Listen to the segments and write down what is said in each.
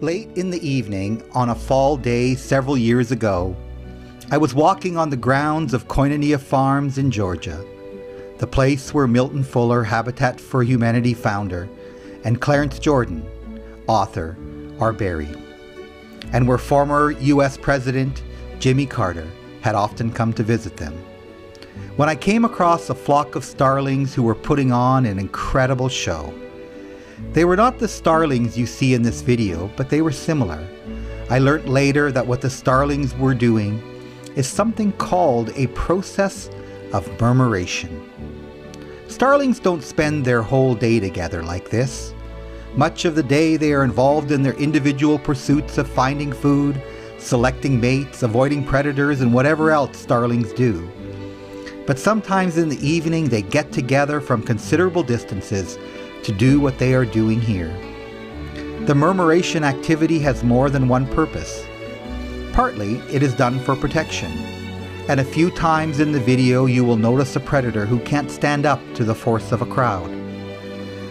Late in the evening, on a fall day several years ago, I was walking on the grounds of Koinonia Farms in Georgia, the place where Milton Fuller, Habitat for Humanity founder, and Clarence Jordan, author, are buried, and where former U.S. President Jimmy Carter had often come to visit them. When I came across a flock of starlings who were putting on an incredible show. They were not the starlings you see in this video, but they were similar. I learnt later that what the starlings were doing is something called a process of murmuration. Starlings don't spend their whole day together like this. Much of the day they are involved in their individual pursuits of finding food, selecting mates, avoiding predators, and whatever else starlings do. But sometimes in the evening they get together from considerable distances to do what they are doing here. The murmuration activity has more than one purpose. Partly, it is done for protection, and a few times in the video you will notice a predator who can't stand up to the force of a crowd.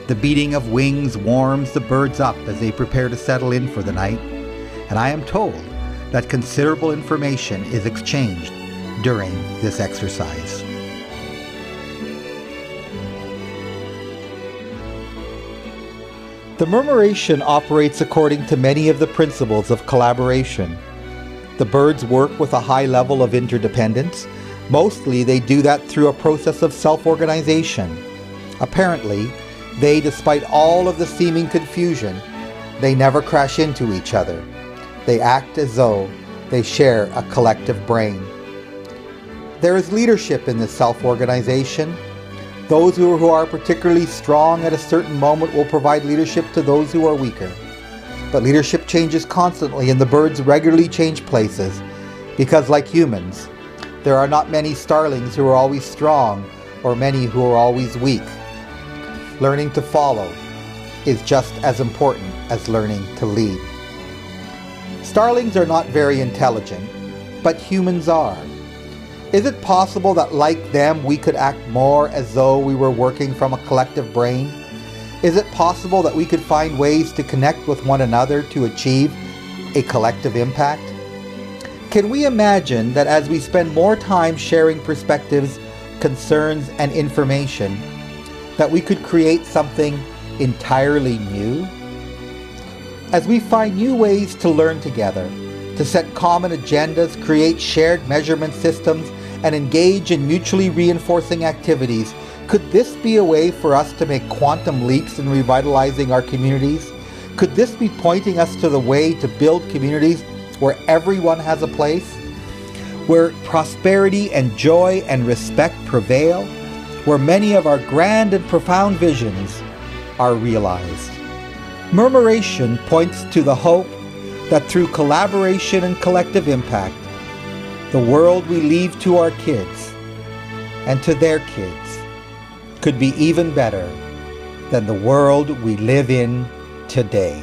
The beating of wings warms the birds up as they prepare to settle in for the night, and I am told that considerable information is exchanged during this exercise. The murmuration operates according to many of the principles of collaboration. The birds work with a high level of interdependence. Mostly they do that through a process of self-organization. Apparently, they, despite all of the seeming confusion, they never crash into each other. They act as though they share a collective brain. There is leadership in this self-organization. Those who are particularly strong at a certain moment will provide leadership to those who are weaker. But leadership changes constantly, and the birds regularly change places, because like humans, there are not many starlings who are always strong or many who are always weak. Learning to follow is just as important as learning to lead. Starlings are not very intelligent, but humans are. Is it possible that like them we could act more as though we were working from a collective brain? Is it possible that we could find ways to connect with one another to achieve a collective impact? Can we imagine that as we spend more time sharing perspectives, concerns, and information, that we could create something entirely new? As we find new ways to learn together, to set common agendas, create shared measurement systems, and engage in mutually reinforcing activities, could this be a way for us to make quantum leaps in revitalizing our communities? Could this be pointing us to the way to build communities where everyone has a place? Where prosperity and joy and respect prevail? Where many of our grand and profound visions are realized? Murmuration points to the hope that through collaboration and collective impact, the world we leave to our kids and to their kids could be even better than the world we live in today.